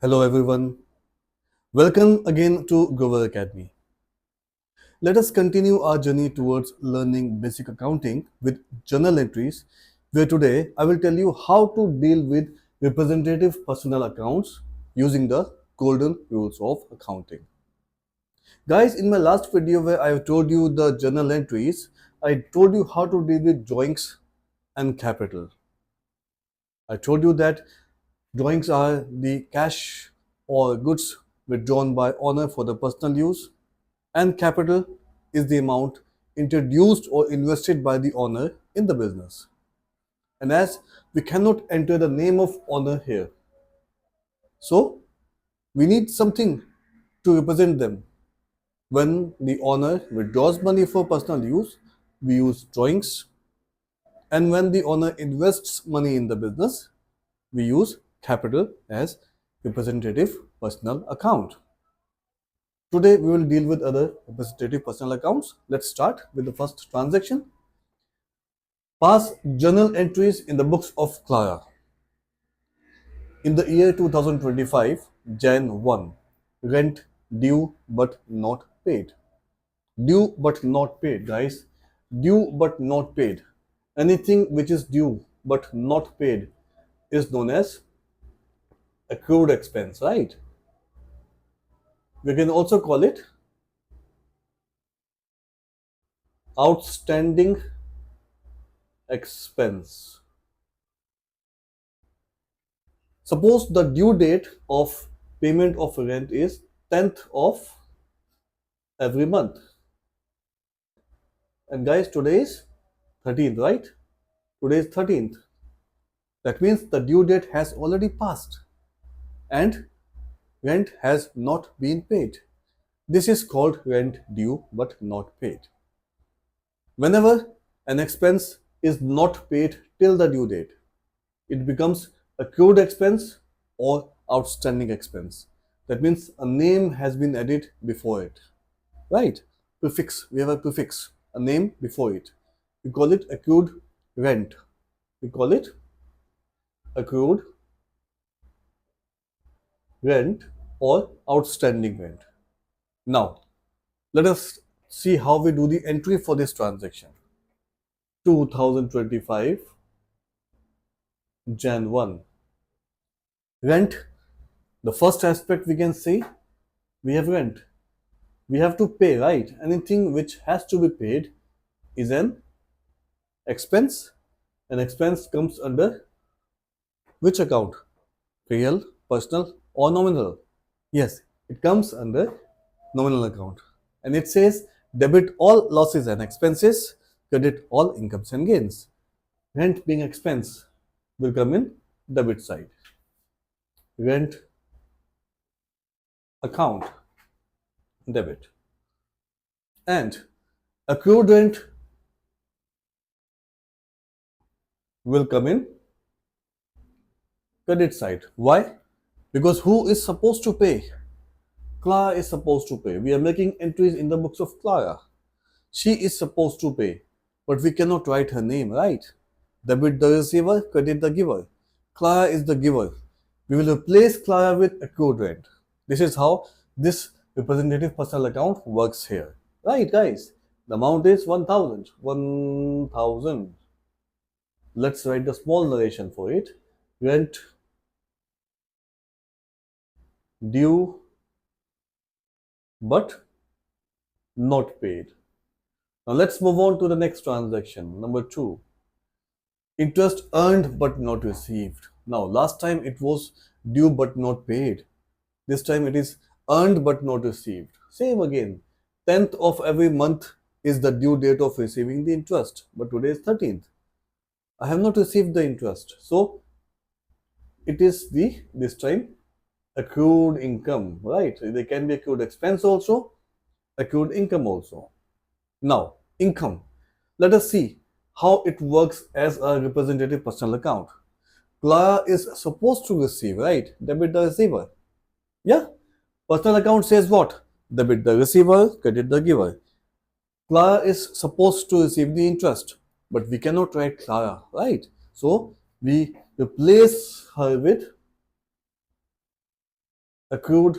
Hello everyone. Welcome again to Grover Academy. Let us continue our journey towards learning basic accounting with journal entries, where today I will tell you how to deal with representative personal accounts using the golden rules of accounting. Guys, in my last video where I have told you the journal entries, I told you how to deal with drawings and capital. I told you that drawings are the cash or goods withdrawn by owner for the personal use, and capital is the amount introduced or invested by the owner in the business. And as we cannot enter the name of owner here, so we need something to represent them. When the owner withdraws money for personal use, we use drawings, and when the owner invests money in the business, we use capital as representative personal account. Today we will deal with other representative personal accounts. Let's start with the first transaction. Pass journal entries in the books of Clara. In the year 2025, Jan 1, rent due but not paid. Due but not paid, guys. Due but not paid. Anything which is due but not paid is known as accrued expense, right? We can also call it outstanding expense. Suppose the due date of payment of rent is 10th of every month. And guys, today is 13th, right? Today is 13th. That means the due date has already passed and rent has not been paid. This is called rent due but not paid. Whenever an expense is not paid till the due date, it becomes accrued expense or outstanding expense. That means a name has been added before it, right? Prefix, we have a prefix, a name before it. We call it accrued rent. We call it accrued rent or outstanding rent. Now, let us see how we do the entry for this transaction. 2025 Jan 1. Rent, the first aspect we can see, we have rent. We have to pay, right? Anything which has to be paid is an expense. An expense comes under which account? Real, personal, or nominal? Yes, it comes under nominal account. And it says debit all losses and expenses, credit all incomes and gains. Rent being expense will come in debit side. Rent account, debit. And accrued rent will come in credit side. Why? Because who is supposed to pay? Clara is supposed to pay. We are making entries in the books of Clara. She is supposed to pay, but we cannot write her name, right? Debit the receiver, credit the giver. Clara is the giver. We will replace Clara with accrued rent. This is how this representative personal account works here. Right, guys? The amount is 1000. 1000. Let's write the small narration for it. Rent due but not paid. Now let's move on to the next transaction, number 2. Interest earned but not received. Now last time it was due but not paid. This time it is earned but not received. Same again. 10th of every month is the due date of receiving the interest, but today is 13th. I have not received the interest. So it is the this time accrued income, right? There can be accrued expense also, accrued income also. Now, income. Let us see how it works as a representative personal account. Clara is supposed to receive, right? Debit the receiver. Yeah? Personal account says what? Debit the receiver, credit the giver. Clara is supposed to receive the interest, but we cannot write Clara, right? So we replace her with accrued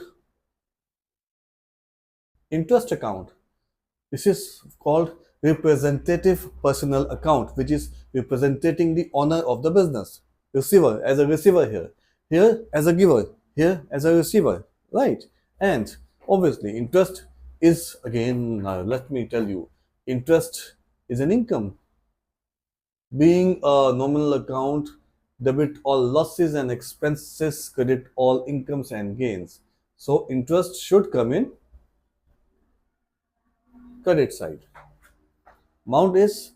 interest account. This is called representative personal account, which is representing the owner of the business. Receiver as a receiver here, here as a giver, here as a receiver, right? And obviously, interest is again, let me tell you, interest is an income. Being a nominal account, debit all losses and expenses, credit all incomes and gains. So, interest should come in credit side. Amount is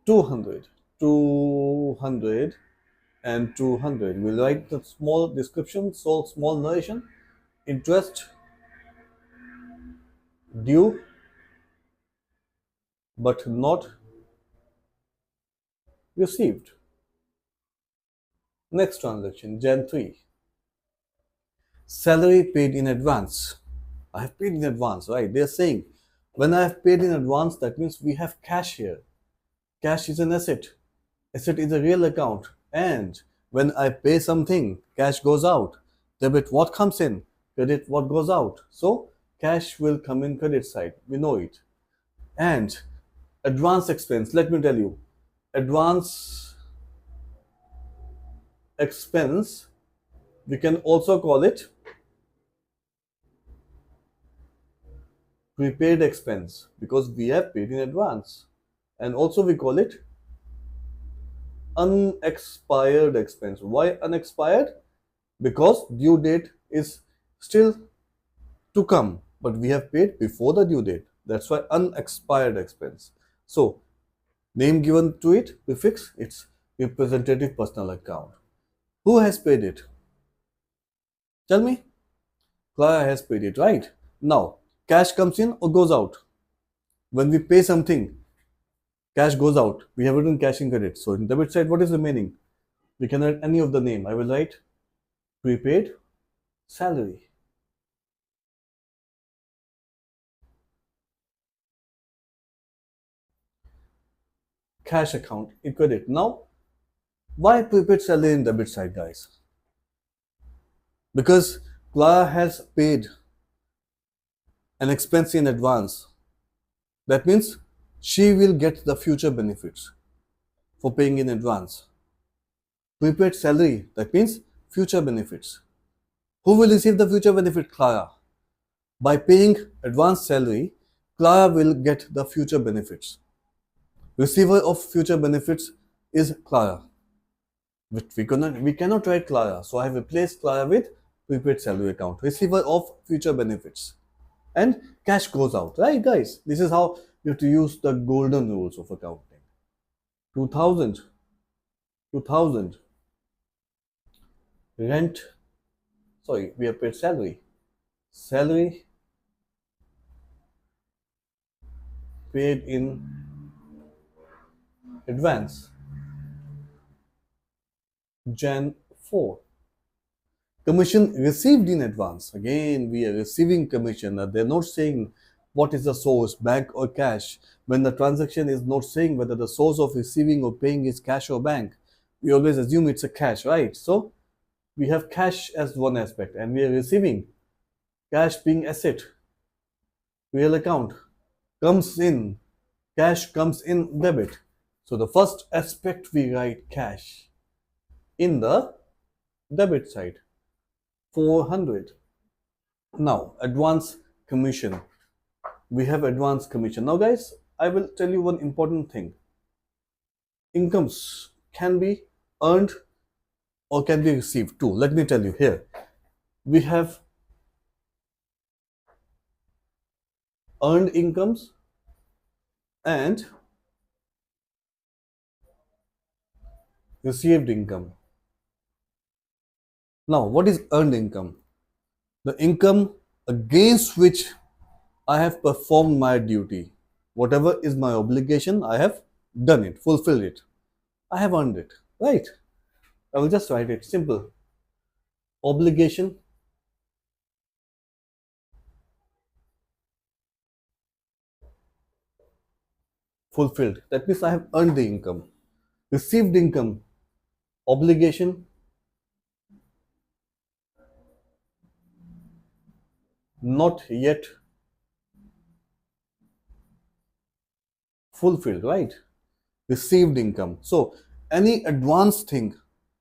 200, 200 and 200. We'll write the small description, so small narration. Interest due but not received. Next transaction, Jan 3. Salary paid in advance. I have paid in advance, right? They're saying when I have paid in advance, that means we have cash here. Cash is an asset. Asset is a real account. And when I pay something, cash goes out. Debit what comes in, credit what goes out. So cash will come in credit side. We know it. And advance expense, let me tell you, advance expense, we can also call it prepaid expense because we have paid in advance. And also we call it unexpired expense. Why unexpired? Because due date is still to come, but we have paid before the due date. That's why unexpired expense. So name given to it, prefix, it's representative personal account. Who has paid it? Tell me. Clara has paid it, right? Now, cash comes in or goes out. When we pay something, cash goes out. We have written cash in credit. So in debit side, what is remaining? We can write any of the name. I will write prepaid salary. Cash account in credit. Now, why prepaid salary in debit side, guys? Because Clara has paid an expense in advance. That means she will get the future benefits for paying in advance. Prepaid salary, that means future benefits. Who will receive the future benefit? Clara. By paying advance salary, Clara will get the future benefits. Receiver of future benefits is Clara. We cannot write Clara, so I have replaced Clara with prepaid salary account. Receiver of future benefits. And cash goes out, right guys? This is how you have to use the golden rules of accounting. 2000, 2000, rent, sorry, we have paid salary. Salary paid in advance. Jan 4. Commission received in advance. Again, we are receiving commission. They're not saying what is the source, bank or cash. When the transaction is not saying whether the source of receiving or paying is cash or bank, we always assume it's a cash, right? So we have cash as one aspect and we are receiving. Cash being asset, real account comes in, cash comes in debit. So the first aspect we write cash in the debit side, 400. Now advance commission. We have advance commission. Now guys, I will tell you one important thing. Incomes can be earned or can be received too. Let me tell you here. We have earned incomes and received income. Now, what is earned income? The income against which I have performed my duty. Whatever is my obligation, I have done it, fulfilled it. I have earned it, right? I will just write it simple. Obligation fulfilled. That means I have earned the income. Received income, obligation not yet fulfilled, right? Received income. So any advance thing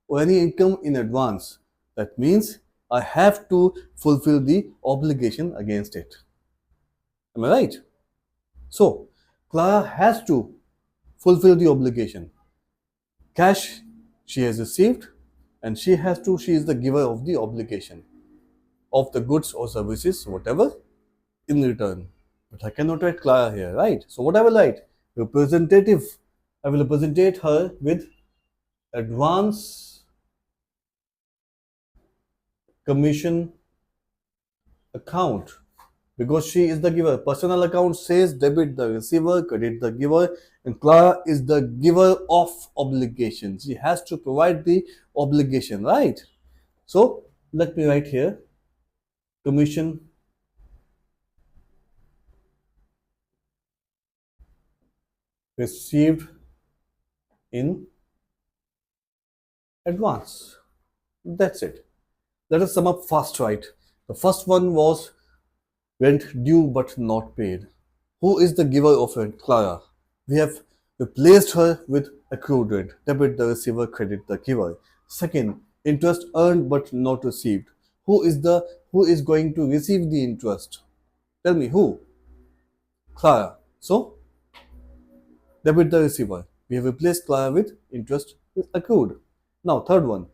or any income in advance, that means I have to fulfill the obligation against it. Am I right? So Clara has to fulfill the obligation. Cash she has received, and she is the giver of the obligation of the goods or services, whatever, in return. But I cannot write Clara here, right? So what I will write? Representative. I will represent her with advance commission account because she is the giver. Personal account says debit the receiver, credit the giver, and Clara is the giver of obligation. She has to provide the obligation, right? So let me write here commission received in advance. That's it. Let us sum up fast, right? The first one was rent due but not paid. Who is the giver of rent? Clara. We have replaced her with accrued rent. Debit the receiver, credit the giver. Second, interest earned but not received. Who is going to receive the interest? Tell me who? Clara. So debit the receiver. We have replaced Clara with interest with accrued. Now third one,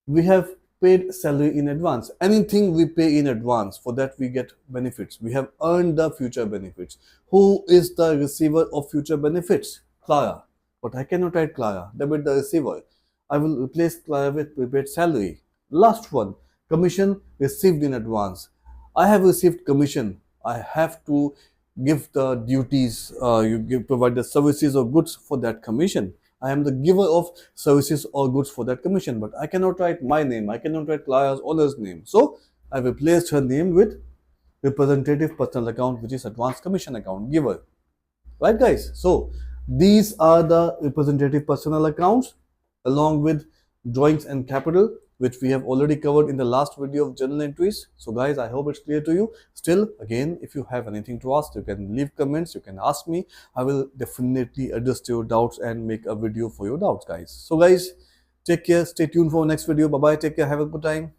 we have paid salary in advance. Anything we pay in advance, for that we get benefits. We have earned the future benefits. Who is the receiver of future benefits? Clara. But I cannot write Clara. Debit the receiver. I will replace Clara with prepaid salary. Last one, commission received in advance. I have received commission. I have to give the duties, provide the services or goods for that commission. I am the giver of services or goods for that commission, but I cannot write my name. I cannot write Clara's owner's name. So I replaced her name with representative personal account, which is advance commission account giver. Right, guys? So these are the representative personal accounts along with drawings and capital, which we have already covered in the last video of journal entries. So guys, I hope it's clear to you. Still, again, if you have anything to ask, you can leave comments, you can ask me. I will definitely address your doubts and make a video for your doubts, guys. So guys, take care, stay tuned for next video. Bye bye, take care, have a good time.